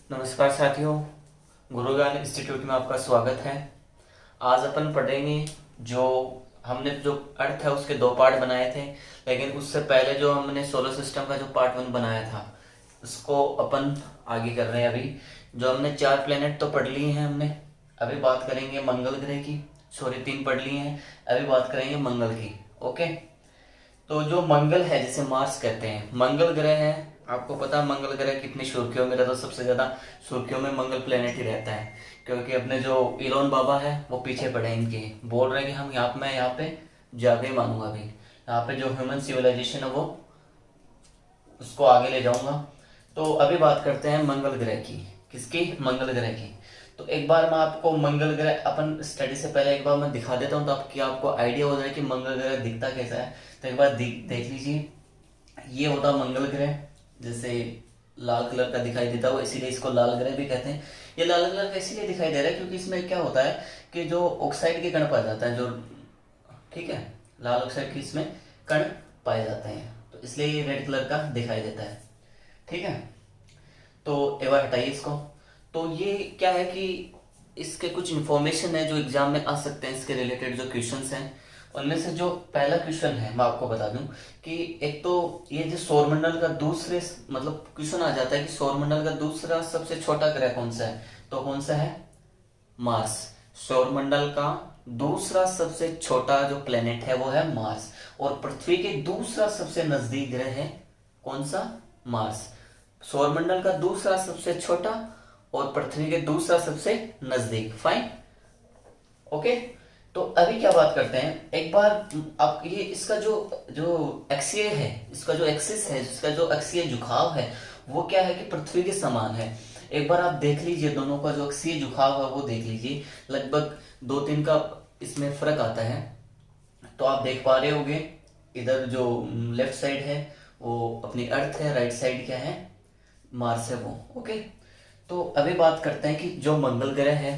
नमस्कार साथियों, गुरुज्ञान इंस्टीट्यूट में आपका स्वागत है। आज अपन पढ़ेंगे जो हमने जो अर्थ है उसके दो पार्ट बनाए थे, लेकिन उससे पहले जो हमने सोलर सिस्टम का जो पार्ट 1 बनाया था उसको अपन आगे कर रहे हैं। अभी जो हमने 4 प्लेनेट तो पढ़ लिए हैं हमने, अभी बात करेंगे मंगल ग्रह की। सॉरी 3 पढ़ लिए हैं, अभी बात करेंगे मंगल की। ओके, तो जो मंगल है जिसे मार्स कहते हैं, मंगल ग्रह है। आपको पता है मंगल ग्रह कितनी सुर्खियों में रहता है? सबसे ज्यादा सुर्खियों में मंगल प्लेनेट ही रहता है, क्योंकि अपने जो इलोन बाबा है वो पीछे पड़े हैं इनके, बोल रहे हैं कि हम यहाँ पे जाके मानूंगा अभी, यहाँ पे जो ह्यूमन सिविलाइजेशन है वो उसको आगे ले जाऊंगा। तो अभी बात करते हैं मंगल ग्रह की। किसकी? मंगल ग्रह की। तो एक बार मैं आपको मंगल ग्रह अपन स्टडी से पहले एक बार मैं दिखा देता हूँ, तो आपको आइडिया हो जाए कि मंगल ग्रह दिखता कैसा है। तो एक बार देख लीजिए, ये होता मंगल ग्रह, जैसे लाल कलर का दिखाई देता हो, इसीलिए इसको लाल ग्रह भी कहते हैं। ये लाल कलर का इसीलिए दिखाई दे रहा है क्योंकि इसमें क्या होता है कि जो ऑक्साइड के कण पाए जाते हैं, जो ठीक है, लाल ऑक्साइड के इसमें कण पाए जाते हैं, तो इसलिए ये रेड कलर का दिखाई देता है। ठीक है, तो एक बार हटाइए इसको। तो ये क्या है कि इसके कुछ इंफॉर्मेशन है जो एग्जाम में आ सकते हैं, इसके रिलेटेड जो क्वेश्चंस हैं उनमें से जो पहला क्वेश्चन है मैं आपको बता दूं कि एक तो ये जो सौरमंडल का दूसरे मतलब क्वेश्चन आ जाता है कि सौरमंडल का दूसरा सबसे छोटा ग्रह कौन सा है, तो कौन सा है? मार्स। सौरमंडल का दूसरा सबसे छोटा जो प्लेनेट है वो है मार्स, और पृथ्वी के दूसरा सबसे नजदीक ग्रह है कौन सा? मार्स। सौरमंडल का दूसरा सबसे छोटा और पृथ्वी के दूसरा सबसे नजदीक। Fine, okay. तो अभी क्या बात करते हैं, एक बार आप ये इसका जो जो एक्सीय है, इसका जो एक्सिस है, इसका जो अक्षीय झुकाव है वो क्या है कि पृथ्वी के समान है। एक बार आप देख लीजिए, दोनों का जो अक्षीय झुकाव है वो देख लीजिए, लगभग 2-3 का इसमें फर्क आता है। तो आप देख पा रहे होंगे, इधर जो लेफ्ट साइड है वो अपनी अर्थ है, राइट साइड क्या है? मार्स है वो। ओके, तो अभी बात करते हैं कि जो मंगल ग्रह है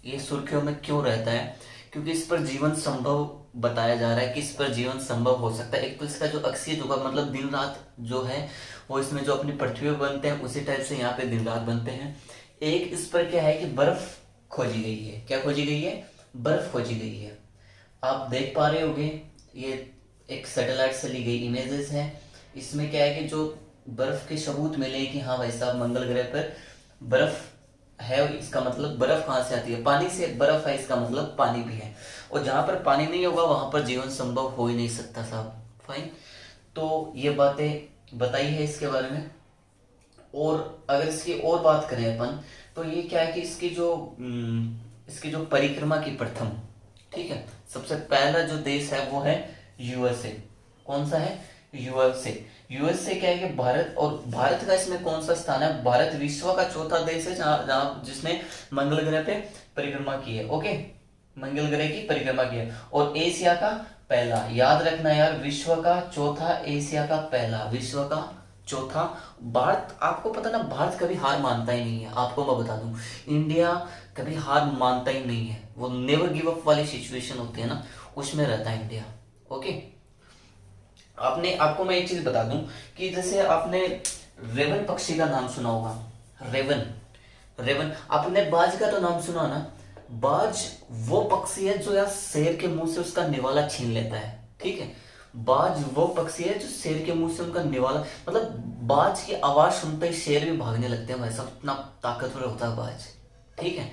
ये सुर्खियों में क्यों रहता है, क्योंकि इस पर जीवन संभव बताया जा रहा है कि इस पर जीवन संभव हो सकता है। एक तो इसका जो अक्षीय झुकाव मतलब दिन रात जो है वो इसमें जो अपनी पृथ्वी पर बनते हैं उसी टाइप से यहाँ पे दिन रात बनते हैं। एक इस पर क्या है कि बर्फ खोजी गई है। क्या खोजी गई है? बर्फ खोजी गई है। आप देख पा रहे होंगे, ये एक सैटेलाइट से ली गई इमेजेस है। इसमें क्या है कि जो बर्फ के सबूत मिले कि हाँ भाई साहब मंगल ग्रह पर बर्फ है, इसका मतलब बर्फ कहाँ से आती है? पानी से। बर्फ है इसका मतलब पानी भी है, और जहां पर पानी नहीं होगा वहां पर जीवन संभव हो ही नहीं सकता साहब। फाइन, तो ये बातें बताई है इसके बारे में। और अगर इसकी और बात करें अपन, तो ये क्या है कि इसकी जो परिक्रमा की प्रथम, ठीक है, सबसे पहला जो देश है वो है यूएसए। कौन सा है? यूएसए। यूएसए क्या है कि भारत, और भारत का इसमें कौन सा स्थान है? भारत विश्व का चौथा देश है जहां जिसने मंगल ग्रह पे परिक्रमा की है। ओके, मंगल ग्रह की परिक्रमा की है। और एशिया का पहला, याद रखना यार, विश्व का चौथा, एशिया का पहला, विश्व का चौथा। भारत, आपको पता ना, भारत कभी हार मानता ही नहीं है। आपको मैं बता दूं, इंडिया कभी हार मानता ही नहीं है। वो नेवर गिव अप वाली सिचुएशन होती है ना, उसमें रहता है इंडिया। ओके, आपको मैं एक चीज बता दूं कि जैसे आपने रेवन पक्षी का नाम सुना होगा। Raven, raven. आपने बाज का तो नाम सुना ना? बाज वो पक्षी है जो यार शेर के मुंह से उसका निवाला छीन लेता है। ठीक है, बाज वो पक्षी है जो शेर के मुंह से उनका निवाला, मतलब बाज की आवाज सुनते ही शेर भी भागने लगते हैं भाई साहब, इतना ताकतवर होता है बाज। ठीक है,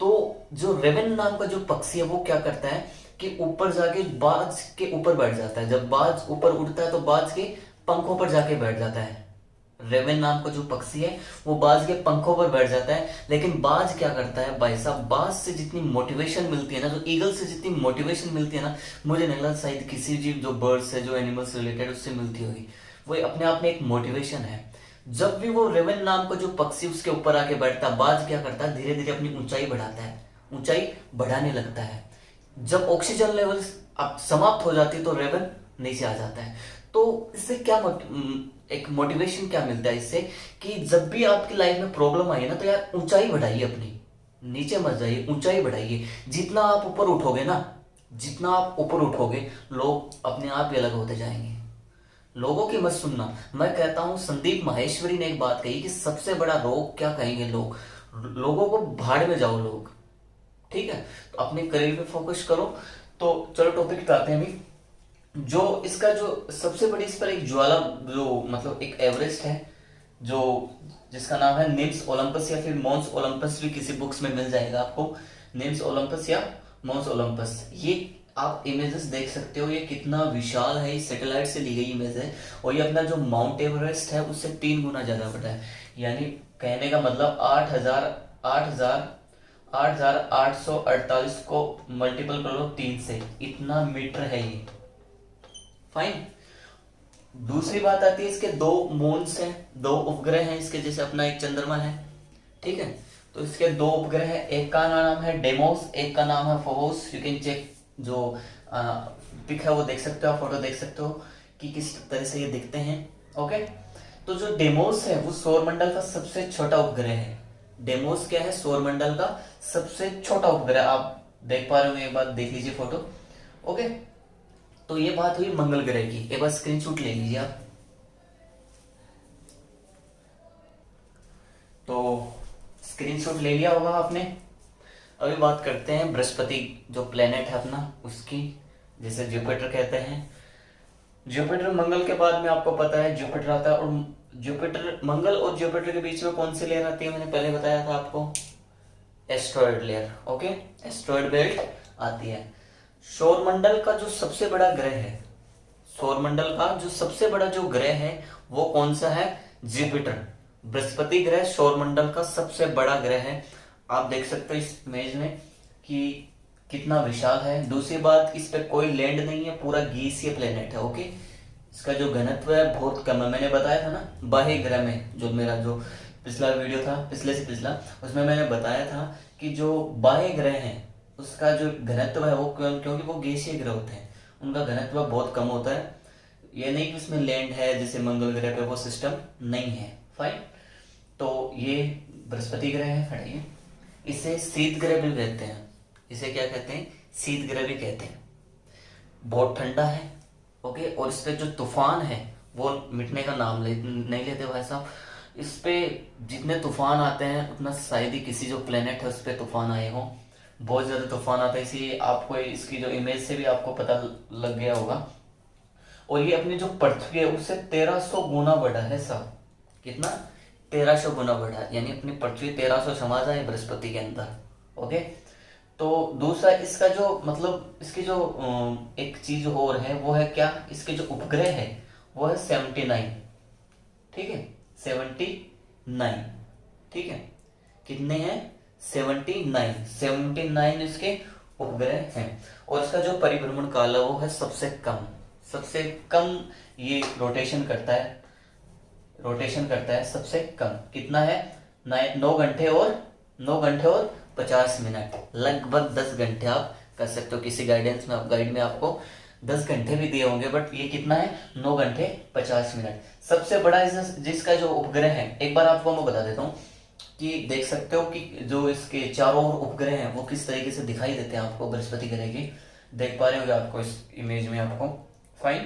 तो जो रेवन नाम का जो पक्षी है वो क्या करता है कि ऊपर जाके बाज के ऊपर बैठ जाता है। जब बाज ऊपर उड़ता है तो बाज के पंखों पर जाके बैठ जाता है। रेवन नाम का जो पक्षी है वो बाज के पंखों पर बैठ जाता है। लेकिन बाज क्या करता है भाई साहब, बाज से जितनी मोटिवेशन मिलती है ना, जो ईगल से जितनी मोटिवेशन मिलती है ना, मुझे नहीं लगता शायद किसी जीव जो बर्ड्स है, जो एनिमल्स रिलेटेड, उससे मिलती होगी। वो अपने आप में एक मोटिवेशन है। जब भी वो रेवन नाम का जो पक्षी उसके ऊपर आके बैठता है, बाज क्या करता है, धीरे धीरे अपनी ऊंचाई बढ़ाता है, ऊंचाई बढ़ाने लगता है। जब ऑक्सीजन लेवल अब समाप्त हो जाती है तो रेवन नीचे आ जाता है। तो इससे क्या एक मोटिवेशन क्या मिलता है इससे, कि जब भी आपकी लाइफ में प्रॉब्लम आई ना तो यार ऊंचाई बढ़ाइए अपनी, नीचे मत जाइए, ऊंचाई बढ़ाइए। जितना आप ऊपर उठोगे ना, जितना आप ऊपर उठोगे, लोग अपने आप ही अलग होते जाएंगे। लोगों की मत सुनना। मैं कहता हूं संदीप माहेश्वरी ने एक बात कही कि सबसे बड़ा रोग क्या कहेंगे लोग, लोगों को भाड़ में जाओ लोग। ठीक है, तो अपने करियर पे फोकस करो। तो चलो टॉपिक पे आते हैं अभी। जो इसका जो सबसे बड़ी इस पर एक ज्वाला, जो मतलब एक एवरेस्ट है, जो जिसका नाम है निम्स ओलंपस या फिर मॉन्स ओलंपस, भी किसी बुक्स में मिल जाएगा आपको, निम्स ओलंपस या मॉन्स ओलंपस। ये आप इमेजेस देख सकते हो, ये कितना विशाल है, ये सैटेलाइट से ली गई इमेज है। और ये अपना जो माउंट एवरेस्ट है उससे 3 गुना ज्यादा बड़ा है। यानी कहने का मतलब 8,848 को मल्टीपल कर लो 3 से, इतना मीटर है ये। फाइन। दूसरी बात आती है इसके 2 मून्स हैं, 2 उपग्रह हैं इसके, जैसे अपना एक चंद्रमा है। ठीक है, तो इसके 2 उपग्रह हैं, एक का नाम है डेमोस, एक का नाम है फोबोस। यू कैन चेक, जो पिक है वो देख सकते हो, आप फोटो देख सकते हो कि किस तरह से ये दिखते हैं। ओके, तो जो डेमोस है वो सौरमंडल का सबसे छोटा उपग्रह है। डेमोस क्या है, सौरमंडल का सबसे छोटा उपग्रह। आप देख पा रहे हो, एक बार देख लीजिए फोटो। ओके, तो ये बात हुई मंगल ग्रह की। एक बार स्क्रीनशॉट ले लीजिए आप। तो स्क्रीनशॉट ले लिया होगा आपने। अभी बात करते हैं बृहस्पति जो प्लेनेट है अपना, उसकी, जिसे जुपिटर कहते हैं। जुपिटर मंगल के बाद में आपको पता है जुपिटर आता है, और जुपिटर, मंगल और जुपिटर के बीच में कौन सी लेयर आती है, मैंने पहले बताया था आपको, asteroid layer. Okay, asteroid belt आती है। सौरमंडल का जो सबसे बड़ा ग्रह है, सौरमंडल का जो सबसे बड़ा जो ग्रह है वो कौन सा है, जुपिटर। बृहस्पति ग्रह सौरमंडल का सबसे बड़ा ग्रह है। आप देख सकते हो इस इमेज में कि कितना विशाल है। दूसरी बात, इस पे कोई लैंड नहीं है, पूरा गैसीय प्लेनेट है। ओके, इसका जो घनत्व है बहुत कम है। मैंने बताया था ना बाह्य ग्रह में, जो मेरा जो पिछला वीडियो था, पिछले से पिछला, उसमें मैंने बताया था कि जो बाह्य ग्रह है उसका जो घनत्व है वो, क्योंकि वो गैसीय ग्रह होते हैं, उनका घनत्व बहुत कम होता है। ये नहीं कि उसमें लैंड है जैसे मंगल ग्रह पे, वो सिस्टम नहीं है। फाइन। तो ये बृहस्पति ग्रह है। हटाइए, इसे शीत ग्रह भी कहते हैं। इसे क्या कहते हैं, शीत ग्रह भी कहते हैं। बहुत ठंडा है। ओके, और इस पे जो तूफान है वो मिटने का नाम नहीं लेते भाई साहब। इस पे जितने तूफान आते हैं उतना शायद ही किसी जो प्लेनेट है उस पे तूफान आए हो। बहुत ज्यादा तूफान आता है, इसीलिए आपको इसकी जो इमेज से भी आपको पता लग गया होगा। और ये अपनी जो पृथ्वी है उससे 1300 गुना बड़ा है साहब। कितना, 1300 गुना बड़ा है। यानी अपनी पृथ्वी 1300 समा जाए बृहस्पति के अंदर। ओके, तो दूसरा इसका जो मतलब इसकी जो एक चीज और है वो है क्या, इसके जो उपग्रह है वो है 79। ठीक है, 79। ठीक है, कितने हैं, 79 इसके उपग्रह हैं। और इसका जो परिभ्रमण काल है वो है सबसे कम ये रोटेशन करता है सबसे कम। कितना है, 9 घंटे और 50 मिनट, लगभग 10 घंटे आप कर सकते हो। किसी गाइड में आपको 10 घंटे भी दिए होंगे, बट ये कितना है, 9 घंटे 50 मिनट। सबसे बड़ा जिसका जो उपग्रह है, एक बार आपको मैं बता देता हूँ कि देख सकते हो कि जो इसके चारों ओर उपग्रह हैं वो किस तरीके से दिखाई देते हैं आपको, बृहस्पति ग्रह की देख पा रहे होंगे आपको इस इमेज में आपको। फाइन।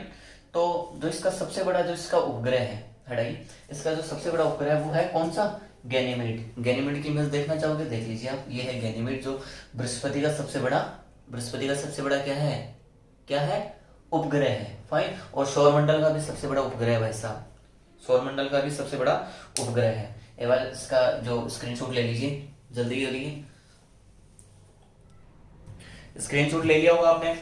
तो जो इसका सबसे बड़ा जो इसका उपग्रह है, हटाइए, इसका जो सबसे बड़ा उपग्रह है वो है कौन सा, गैनीमेड की इमेज देखना चाहोगे, देख लीजिए आप। ये है गैनीमेड, जो बृहस्पति का सबसे बड़ा क्या है, उपग्रह है। फाइन। और सौरमंडल का भी सबसे बड़ा उपग्रह है भाई साहब, सौरमंडल का भी सबसे बड़ा उपग्रह है। एक बार इसका जो स्क्रीनशॉट ले लीजिए, जल्दी करिए। स्क्रीनशॉट ले लिया होगा आपने।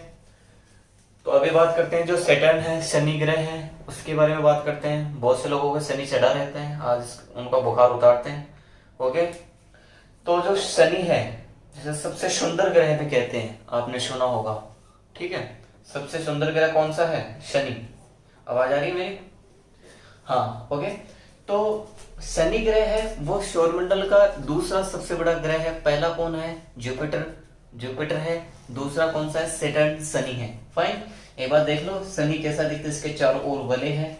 तो अभी बात करते हैं जो सैटर्न है, शनि ग्रह है, उसके बारे में बात करते हैं। बहुत से लोगों को शनि चढ़ा रहते हैं, आज उनका बुखार उतारते हैं। ओके, तो जो शनि है जिसे सबसे सुंदर ग्रह भी कहते हैं, आपने सुना होगा। ठीक है, सबसे सुंदर ग्रह कौन सा है, शनि। आवाज आ रही है मेरी, हाँ। ओके, तो शनि ग्रह है वो सौरमंडल का दूसरा सबसे बड़ा ग्रह है। पहला कौन है, जुपिटर है। दूसरा कौन सा है, सैटर्न, शनि है। फाइन। एक बार देख लो शनि कैसा दिखता है, इसके चारों ओर वलय है,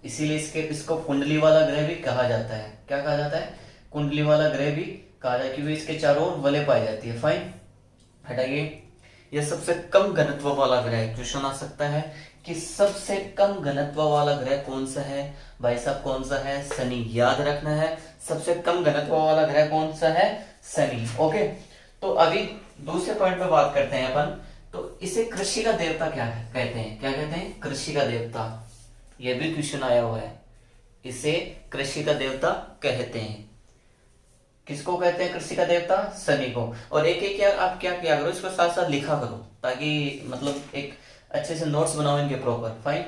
इसीलिए इसको कुंडली वाला ग्रह भी कहा जाता है। क्या कहा जाता है, कुंडली वाला ग्रह भी कहा जाता है, क्योंकि इसके चारों ओर वलय पाई जाती है। फाइन। हटाइए, यह सबसे कम घनत्व वाला ग्रह है, जो सुना सकता है कि सबसे कम घनत्व वाला ग्रह कौन सा है भाई साहब, कौन सा है, शनि। याद रखना है, सबसे कम घनत्व वाला ग्रह कौन सा है, शनि। ओके, तो अभी दूसरे पॉइंट पे बात करते हैं अपन। तो इसे कृषि का देवता क्या कहते हैं, क्या कहते हैं, कृषि का देवता। यह भी क्वेश्चन आया हुआ है, इसे कृषि का देवता कहते हैं। किसको कहते हैं कृषि का देवता, शनि को। और एक एक यार आप क्या किया करो, इसको साथ साथ लिखा करो, ताकि मतलब एक अच्छे से नोट्स बनाओ इनके प्रॉपर। फाइन,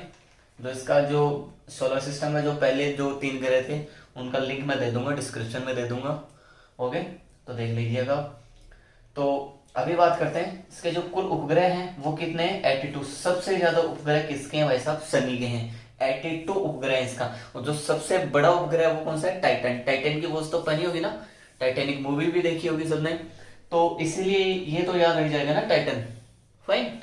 जो इसका जो सोलर सिस्टम में जो पहले जो 3 ग्रह थे उनका लिंक मैं दे दूंगा, डिस्क्रिप्शन में दे दूंगा। ओके, तो देख लीजिएगा। तो अभी बात करते हैं इसके जो कुल उपग्रह हैं वो कितने हैं, 82। सबसे ज्यादा उपग्रह किसके हैं भाई साहब, शनि के हैं, 82 उपग्रह है इसका। और जो सबसे बड़ा उपग्रह वो कौन सा है, टाइटन। टाइटन की वॉच तो पहनी होगी ना, टाइटैनिक मूवी भी देखी होगी सबने, तो इसलिए ये तो याद रह जाएगा ना, टाइटन। फाइन,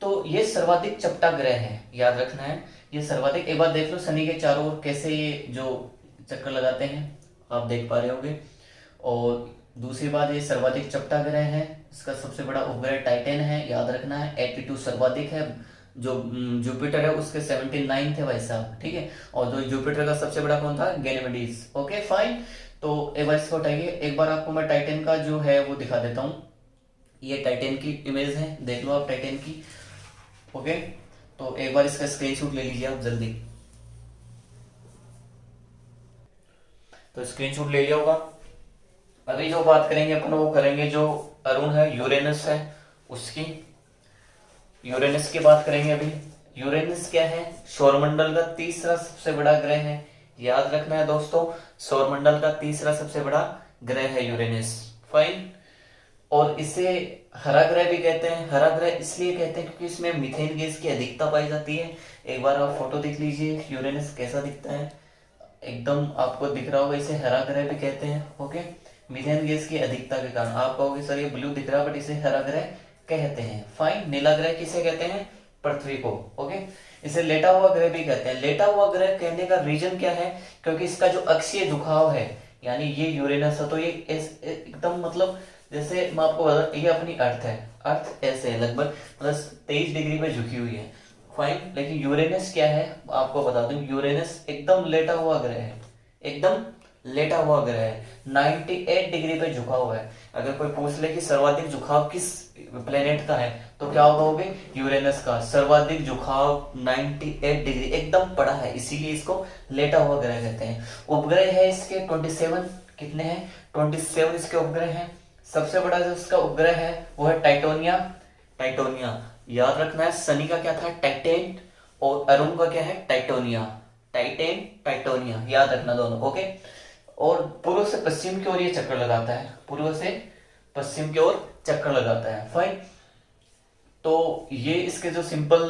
तो ये सर्वाधिक चपटा ग्रह है, याद रखना है ये सर्वाधिक। एक बार देख लो शनि के चारों ओर कैसे ये जो चक्कर लगाते हैं, आप देख पा रहे होगे। और दूसरी बात, ये सर्वाधिक चपटा ग्रह है, इसका सबसे बड़ा उपग्रह टाइटन है, याद रखना है। 82 सर्वाधिक है। जो जुपिटर है उसके 79 थे भाई साहब, ठीक है। और जो जुपिटर का सबसे बड़ा कौन था, गैनीमेडीज। ओके फाइन, तो एक बार इसको हटाइए। एक बार आपको मैं टाइटन का जो है वो दिखा देता हूँ। ये टाइटन की इमेज है, देख लो आप टाइटन की। ओके, तो एक बार इसका स्क्रीनशॉट ले लीजिए आप जल्दी। तो स्क्रीनशॉट ले लिया होगा। अभी जो बात करेंगे अपन वो करेंगे जो अरुण है, यूरेनस है उसकी। यूरेनस की बात करेंगे अभी। यूरेनस क्या है, सौरमंडल का तीसरा सबसे बड़ा ग्रह है, याद रखना है दोस्तों। सौरमंडल का तीसरा सबसे बड़ा ग्रह है यूरेनस। फाइन, और इसे हरा ग्रह भी कहते हैं। हरा ग्रह इसलिए कहते हैं क्योंकि इसमें मीथेन गैस की अधिकता पाई जाती है। एक बार आप फोटो देख लीजिए यूरेनस कैसा दिखता है, एकदम आपको दिख रहा होगा। इसे हरा ग्रह भी कहते हैं। ओके, मीथेन गैस की अधिकता के कारण। आप कहोगे सर ये ब्लू दिख रहा है, बट इसे हरा ग्रह कहते हैं। फाइन, नीला ग्रह किसे कहते हैं, पृथ्वी को। ओके, इसे लेटा हुआ ग्रह भी कहते हैं। लेटा हुआ ग्रह कहने का रीजन क्या है, क्योंकि इसका जो अक्षीय झुकाव है, यानी ये यूरेनस है तो ये एकदम मतलब जैसे मैं आपको बता, ये अपनी अर्थ है, अर्थ ऐसे है लगभग प्लस 23 डिग्री पे झुकी हुई है। फाइन, लेकिन यूरेनस क्या है आपको बता दूं, यूरेनस एकदम लेटा हुआ ग्रह है, एकदम लेटा हुआ ग्रह है, 98 डिग्री पे झुका हुआ है। अगर कोई पूछ ले कि सर्वाधिक झुकाव किस प्लेनेट का है, तो क्या होगा, यूरेनस का सर्वाधिक झुकाव 98 डिग्री एकदम पड़ा है, इसीलिए इसको लेटा हुआ ग्रह कहते हैं। उपग्रह है इसके 27, कितने हैं, 27 इसके उपग्रह हैं। सबसे बड़ा जो इसका उपग्रह है वो है टाइटोनिया। टाइटोनिया याद रखना है, शनि का क्या था, टाइटेन, और अरुण का क्या है, टाइटोनिया। टाइटेन, टाइटोनिया, याद रखना दोनों। ओके, और पूर्व से पश्चिम की ओर ये चक्कर लगाता है, पूर्व से पश्चिम की ओर चक्कर लगाता है। फाइन, तो ये इसके जो सिंपल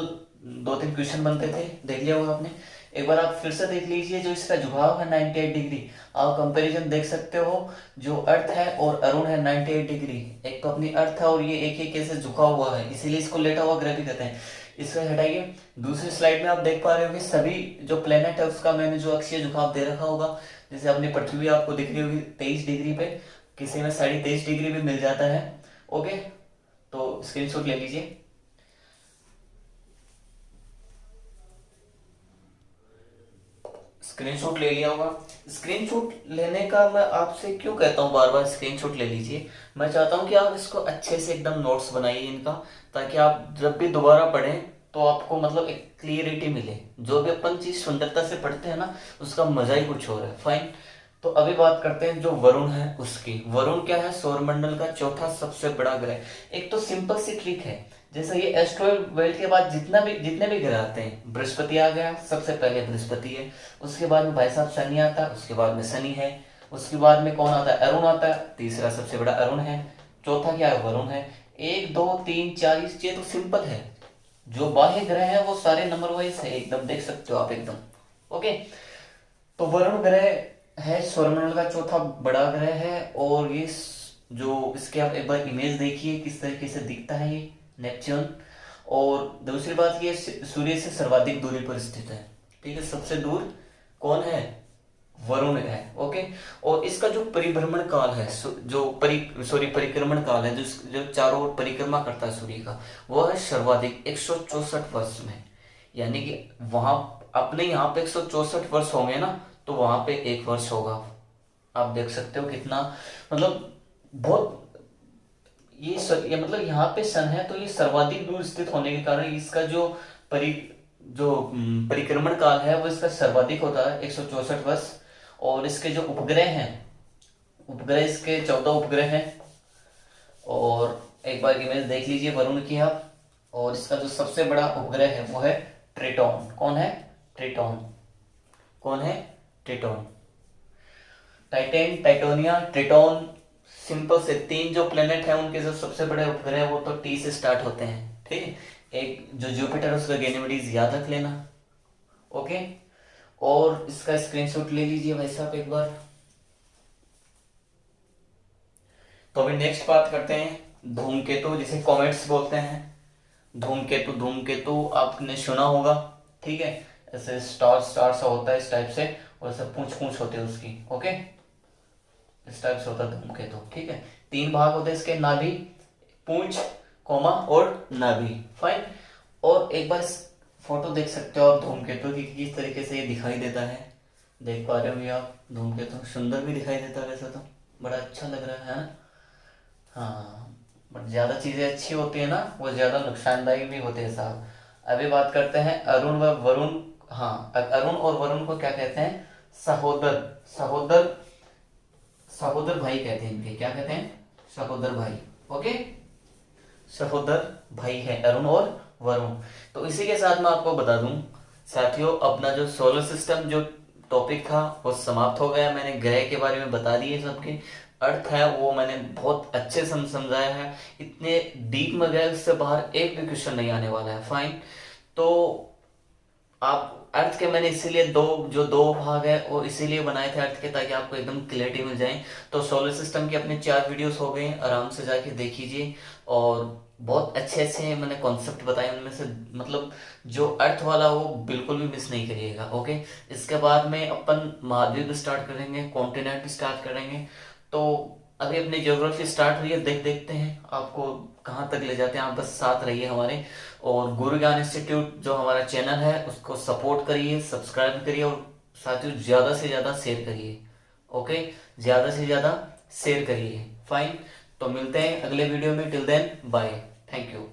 2-3 क्वेश्चन बनते थे, देख लिया होगा आपने। एक बार आप फिर से देख लीजिए, जो इसका झुकाव है 98 डिग्री, आप कंपैरिजन देख सकते हो। जो अर्थ है और अरुण है 98 डिग्री, एक तो अपनी अर्थ है और ये एक एक कैसे झुका हुआ है, इसीलिए इसको लेटा हुआ ग्रह भी कहते हैं। इसको हटाइए। दूसरी स्लाइड में आप देख पा रहे हो कि सभी जो प्लेनेट है उसका मैंने जो अक्षीय झुकाव दे रखा होगा। जैसे अपनी पृथ्वी आपको दिख रही होगी 23 डिग्री पे, किसी में 23.5 डिग्री भी मिल जाता है। ओके, तो स्क्रीनशॉट ले लीजिए। स्क्रीनशॉट ले लिया होगा। स्क्रीनशॉट लेने का मैं आपसे क्यों कहता हूँ बार बार स्क्रीनशॉट ले लीजिए, मैं चाहता हूँ कि आप इसको अच्छे से एकदम नोट्स बनाइए इनका, ताकि आप जब भी दोबारा पढ़ें तो आपको मतलब एक क्लियरिटी मिले। जो भी अपन चीज सुंदरता से पढ़ते हैं ना, उसका मजा ही कुछ और है। फाइन, तो अभी बात करते हैं जो वरुण है उसकी। वरुण क्या है, सौरमंडल का चौथा सबसे बड़ा ग्रह। एक तो सिंपल सी ट्रिक है, जैसे ये एस्ट्रॉइड बेल्ट के बाद जितने भी ग्रह आते हैं, बृहस्पति आ गया, सबसे पहले बृहस्पति है, उसके बाद में भाई साहब शनि आता है, उसके बाद में शनि है, उसके बाद में कौन आता है, अरुण आता है, तीसरा सबसे बड़ा अरुण है, चौथा क्या है, वरुण है। 1 2 3 4, ये तो सिंपल है। जो बाह्य ग्रह है वो सारे नंबर वाइज है, एकदम देख सकते हो आप एकदम। ओके, तो वरुण ग्रह है सौरमंडल का चौथा बड़ा ग्रह है। और ये जो इसके आप एक बार इमेज देखिए किस तरीके से दिखता है ये नेपच्यून। और दूसरी बात ये सूर्य से सर्वाधिक दूरी पर स्थित है, ठीक है, सबसे दूर कौन है, वरुण है। ओके, और इसका जो परिभ्रमण काल है, जो परिक्रमण काल है, जो चारों ओर परिक्रमा करता है सूर्य का, वो है सर्वाधिक 164 वर्ष में। यानी कि वहां अपने यहाँ पे 164 वर्ष होंगे ना, तो वहां पे 1 वर्ष होगा। आप देख सकते हो कितना, मतलब बहुत ये मतलब यहाँ पे सन है, तो ये सर्वाधिक दूर स्थित होने के कारण इसका जो परि जो परिक्रमण काल है वो इसका सर्वाधिक होता है 164 वर्ष। और इसके जो उपग्रह हैं, उपग्रह इसके 14 उपग्रह हैं। और एक बार इमेज देख लीजिए वरुण की आप। और इसका जो सबसे बड़ा उपग्रह है वो है ट्रिटॉन। कौन है? ट्रिटॉन। कौन है? ट्रिटॉन। टाइटेन, टाइटोनिया, ट्रिटॉन, सिंपल से 3 जो प्लेनेट है उनके जो सबसे बड़े उपग्रह है वो तो टी से स्टार्ट होते हैं। ठीक है, एक जो जुपिटर उसका गैनीमेडीज याद रख लेना। ओके, और इसका स्क्रीनशॉट ले लीजिए भाई साहब एक बार। तो अभी नेक्स्ट बात करते हैं धूमकेतु, जिसे कॉमेट्स बोलते हैं। धूमकेतु, धूमकेतु आपने सुना होगा। ठीक है, ऐसे स्टार स्टार सा होता है इस टाइप से, और ऐसे पूंछ पूंछ होती है उसकी। ओके, इस टाइप से होता है धूमकेतु। ठीक है, 3 भाग होते हैं इसके, नाभि, पूंछ, कोमा और नाभि। फाइन। और एक बार फोटो देख सकते हो आप धूमकेतु की, किस तरीके से ये दिखाई देता है। देख पा रहे होंगे आप, धूमकेतु सुंदर भी दिखाई देता है वैसे तो, बड़ा अच्छा लग रहा है ना। हाँ, बट ज्यादा चीजें अच्छी होती है ना, वो ज्यादा नुकसानदायी भी होते हैं साहब। अभी बात करते हैं अरुण व वरुण। हाँ, अरुण और वरुण को क्या कहते हैं? सहोदर। सहोदर, सहोदर भाई कहते हैं इनके। क्या कहते हैं? सहोदर भाई। ओके, सहोदर भाई है अरुण और वरुण। तो इसी के साथ मैं आपको बता दूं साथियों, अपना जो सोलर सिस्टम जो टॉपिक था वो समाप्त हो गया। मैंने ग्रह के बारे में बता दिए, सबके अर्थ है वो मैंने बहुत अच्छे से समझाया है। इतने डीप में गए, उससे बाहर एक भी क्वेश्चन नहीं आने वाला है। फाइन। तो आप अर्थ के मैंने इसीलिए दो भाग है वो इसीलिए बनाए थे अर्थ के, ताकि आपको एकदम क्लियरिटी मिल जाए। तो सोलर सिस्टम के अपने 4 वीडियोस हो गए, आराम से जाके देखिए। और बहुत अच्छे अच्छे मैंने कॉन्सेप्ट बताए, उनमें से मतलब जो अर्थ वाला वो बिल्कुल भी मिस नहीं करिएगा। ओके, इसके बाद में अपन महाद्वीप स्टार्ट करेंगे, कॉन्टिनेंट स्टार्ट करेंगे। तो अभी अपनी ज्योग्राफी स्टार्ट हुई है, देखते हैं आपको कहाँ तक ले जाते हैं। आप बस साथ रहिए हमारे। और गुरु ज्ञान इंस्टीट्यूट जो हमारा चैनल है उसको सपोर्ट करिए, सब्सक्राइब करिए, और साथियों ज्यादा से ज्यादा शेयर करिए। ओके, ज्यादा से ज्यादा शेयर करिए। फाइन। तो मिलते हैं अगले वीडियो में। Till then bye, thank you.